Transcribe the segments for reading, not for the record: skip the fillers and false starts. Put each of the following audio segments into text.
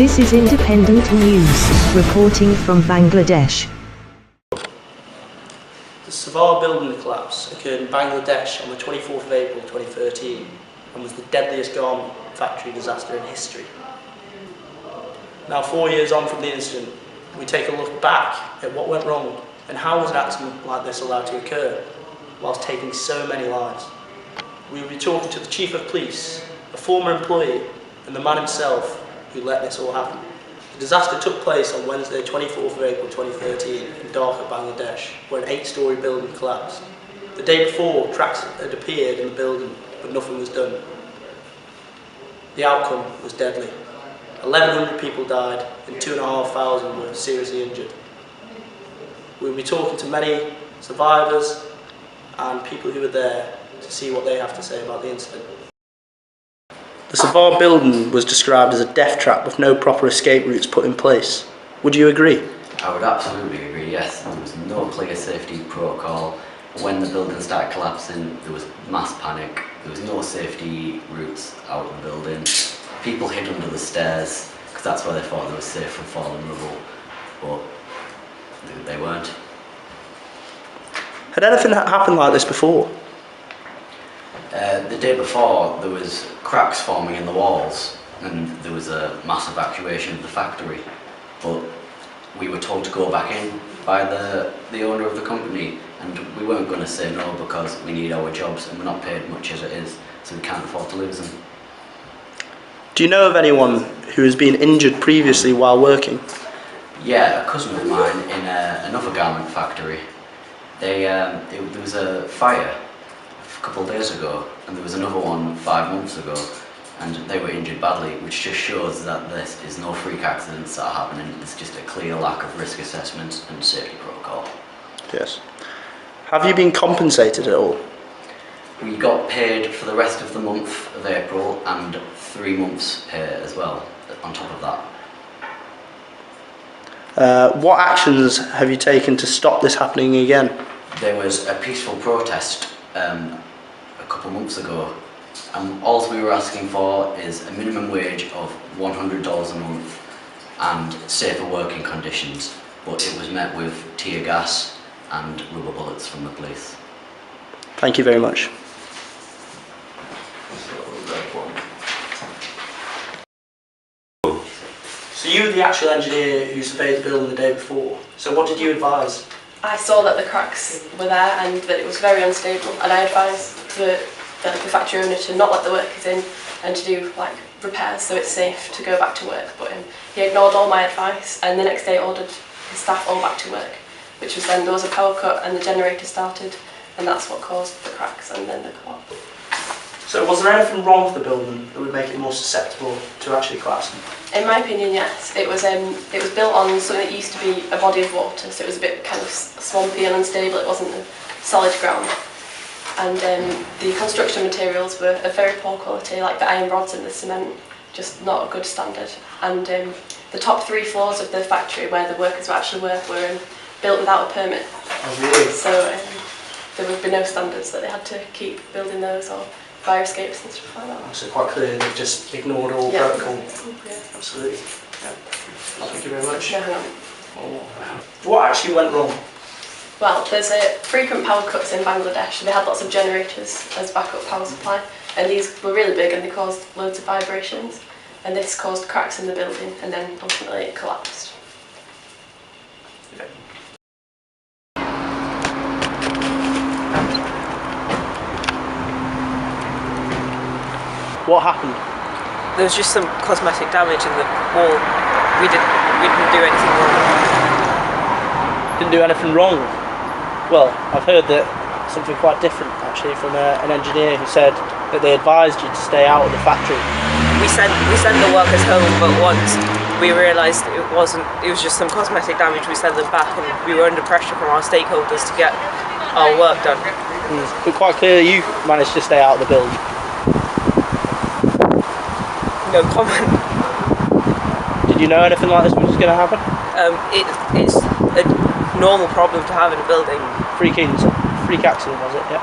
This is independent news, reporting from Bangladesh. The Savar building collapse occurred in Bangladesh on the 24th of April 2013 and was the deadliest garment factory disaster in history. Now, 4 years on from the incident, we take a look back at what went wrong and how was an accident like this allowed to occur whilst taking so many lives. We will be talking to the Chief of Police, a former employee, and the man himself who let this all happen. The disaster took place on Wednesday, 24th of April 2013 in Dhaka, Bangladesh, where an 8-storey building collapsed. The day before, tracks had appeared in the building, but nothing was done. The outcome was deadly. 1,100 people died and 2,500 were seriously injured. We'll be talking to many survivors and people who were there to see what they have to say about the incident. The Savar building was described as a death trap with no proper escape routes put in place. Would you agree? I would absolutely agree, yes. There was no clear safety protocol. When the building started collapsing, there was mass panic. There was no safety routes out of the building. People hid under the stairs because that's where they thought they were safe from falling rubble, but they weren't. Had anything happened like this before? The day before, there was cracks forming in the walls and there was a mass evacuation of the factory, but we were told to go back in by the owner of the company, and we weren't going to say no because we need our jobs and we're not paid much as it is, so we can't afford to lose them. Do you know of anyone who has been injured previously while working? Yeah, a cousin of mine in another garment factory. There was a fire a couple of days ago, and there was another one 5 months ago, and they were injured badly, which just shows that this is no freak accidents that are happening. It's just a clear lack of risk assessment and safety protocol. Yes. Have you been compensated at all? We got paid for the rest of the month of April and 3 months pay as well, on top of that. What actions have you taken to stop this happening again? There was a peaceful protest a couple of months ago, and all we were asking for is a minimum wage of $100 a month and safer working conditions, but it was met with tear gas and rubber bullets from the police. Thank you very much. So you were the actual engineer who surveyed the building the day before, so what did you advise? I saw that the cracks were there and that it was very unstable, and I advised the factory owner to not let the workers in and to do repairs so it's safe to go back to work, but he ignored all my advice and the next day ordered his staff all back to work, which was then there was a power cut and the generator started, and that's what caused the cracks and then the collapse. So was there anything wrong with the building that would make it more susceptible to actually collapsing? In my opinion, yes. It was built on something that used to be a body of water, so it was a bit kind of swampy and unstable. It wasn't a solid ground, and the construction materials were of very poor quality, like the iron rods and the cement, just not a good standard. And the top 3 floors of the factory where the workers actually work were built without a permit. Oh, really? So there would be no standards that they had to keep building those or fire escapes and stuff like that. So quite clear they've just ignored all protocol. Yeah, absolutely. Yeah. Thank you very much. No, hang on. What actually went wrong? Well, there's frequent power cuts in Bangladesh. They had lots of generators as backup power supply, and these were really big and they caused loads of vibrations, and this caused cracks in the building, and then ultimately it collapsed. Okay. What happened? There was just some cosmetic damage in the wall. We didn't do anything wrong. Didn't do anything wrong? Well, I've heard that something quite different actually from an engineer who said that they advised you to stay out of the factory. We sent the workers home, but once we realised it was just some cosmetic damage, we sent them back, and we were under pressure from our stakeholders to get our work done. But quite clearly you managed to stay out of the building. No comment. Did you know anything like this was going to happen? It's a normal problem to have in a building. Freak accident, was it? Yeah.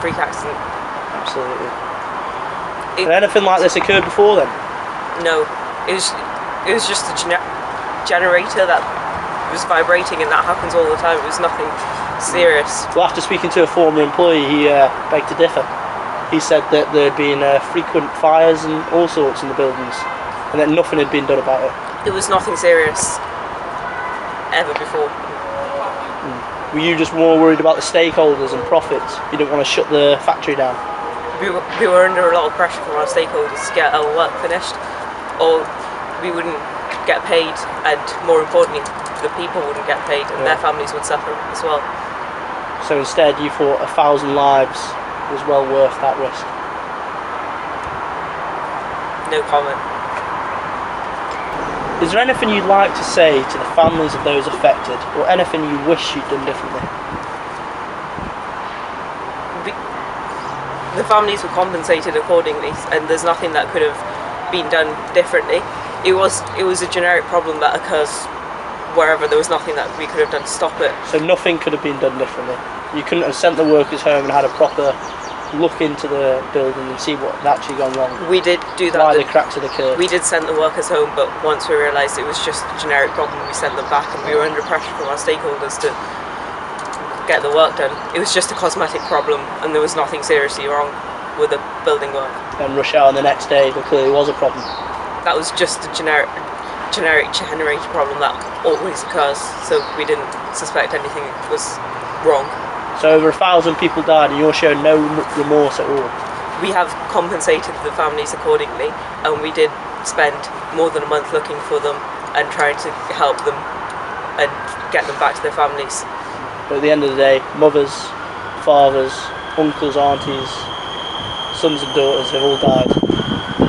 Freak accident. Absolutely. Had anything like this occurred before then? No, it was It was just a generator that was vibrating, and that happens all the time. It was nothing serious. Well, after speaking to a former employee, he begged to differ. He said that there had been frequent fires and all sorts in the buildings, and that nothing had been done about it. It was nothing serious ever before. Were you just more worried about the stakeholders and profits? You didn't want to shut the factory down? We were under a lot of pressure from our stakeholders to get our work finished, or we wouldn't get paid, and more importantly, the people wouldn't get paid, and their families would suffer as well. So instead you thought 1,000 lives was well worth that risk? No comment. Is there anything you'd like to say to the families of those affected, or anything you wish you'd done differently? The families were compensated accordingly, and there's nothing that could have been done differently. It was a generic problem that occurs wherever. There was nothing that we could have done to stop it. So nothing could have been done differently? You couldn't have sent the workers home and had a proper look into the building and see what had actually gone wrong? We did do that. Why the cracks had occurred? We did send the workers home, but once we realised it was just a generic problem, we sent them back, and we were under pressure from our stakeholders to get the work done. It was just a cosmetic problem, and there was nothing seriously wrong with the building work. And rush hour on the next day, there clearly was a problem. That was just a generator problem that always occurs, so we didn't suspect anything was wrong. So over 1,000 people died, and you're showing no remorse at all? We have compensated the families accordingly, and we did spend more than a month looking for them and trying to help them and get them back to their families. But at the end of the day, mothers, fathers, uncles, aunties, sons and daughters have all died.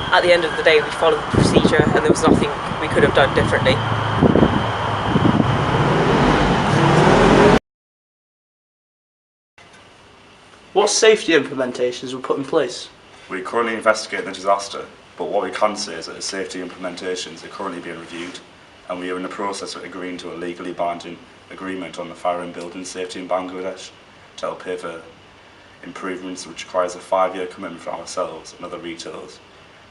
At the end of the day, we followed the procedure, and there was nothing we could have done differently. What safety implementations were put in place? We currently investigate the disaster, but what we can say is that the safety implementations are currently being reviewed, and we are in the process of agreeing to a legally binding agreement on the fire and building safety in Bangladesh to help pay for improvements, which requires a 5-year commitment from ourselves and other retailers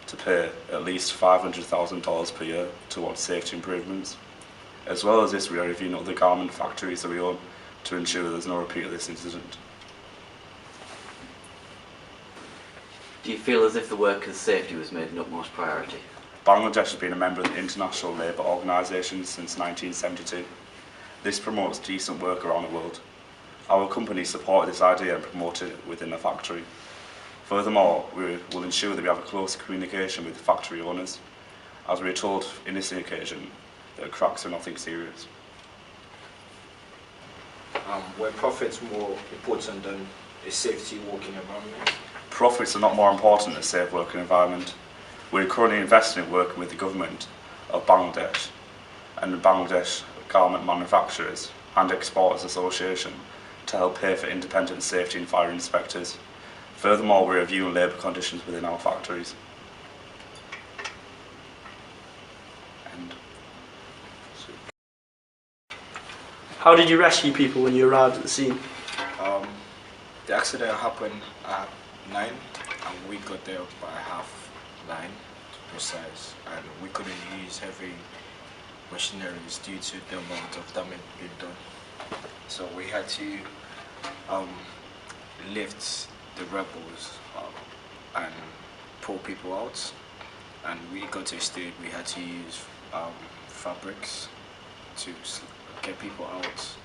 to pay at least $500,000 per year towards safety improvements. As well as this, we are reviewing other garment factories that we own to ensure there's no repeat of this incident. Do you feel as if the workers' safety was made an utmost priority? Bangladesh has been a member of the International Labour Organization since 1972. This promotes decent work around the world. Our company supported this idea and promoted it within the factory. Furthermore, we will ensure that we have a close communication with the factory owners, as we are told in this occasion that cracks are nothing serious. Were profits more important than a safety working environment? Profits are not more important than a safe working environment. We are currently investing in working with the government of Bangladesh and the Bangladesh Garment Manufacturers and Exporters Association to help pay for independent safety and fire inspectors. Furthermore, we are reviewing labour conditions within our factories. How did you rescue people when you arrived at the scene? The accident happened at 9, and we got there by 9:30 to be precise, and we couldn't use heavy machineries due to the amount of damage being done. So we had to lift the rebels and pull people out, and we got to a stage we had to use fabrics to get people out.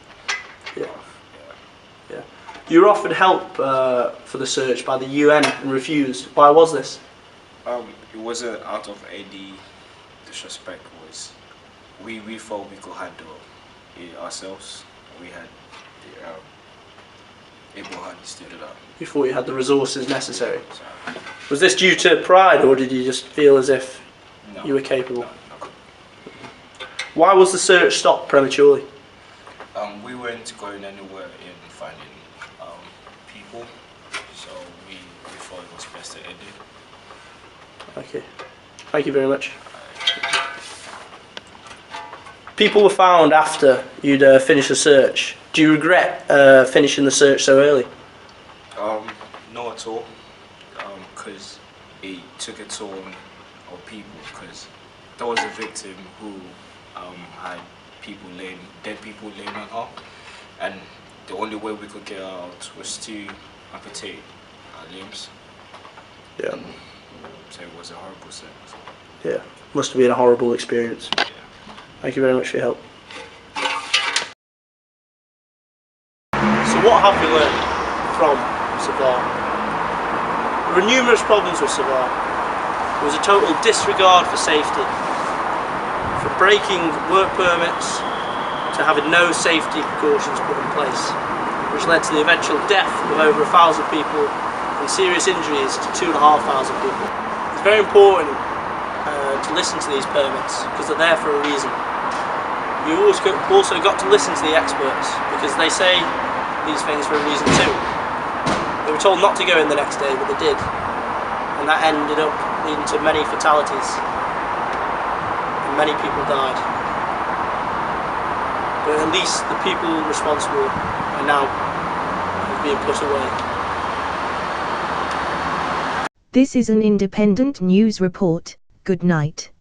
Yeah. You were offered help for the search by the UN and refused. Why was this? It wasn't out of any disrespect. We thought we could handle it ourselves. We had able hands to do that. You thought you had the resources necessary. So, was this due to pride, or did you just feel as if you were capable? No. Why was the search stopped prematurely? We weren't going anywhere in finding people, so we thought it was best to end it. Okay. Thank you very much. People were found after you'd finished the search. Do you regret finishing the search so early? No at all, because it took a toll on people, because there was a victim who had dead people laying on her, and the only way we could get her out was to amputate our limbs. Yeah. So it was a horrible sentence. Yeah. Must have been a horrible experience. Yeah. Thank you very much for your help. So what have we learned from Savar? There were numerous problems with Savar. There was a total disregard for safety, from breaking work permits to having no safety precautions put in place, which led to the eventual death of over 1,000 people and serious injuries to 2,500 people. It's very important to listen to these permits because they're there for a reason. You also got to listen to the experts because they say these things for a reason too. They were told not to go in the next day, but they did, and that ended up leading to many fatalities, and many people died. But at least the people responsible are now being put away. This is an independent news report. Good night.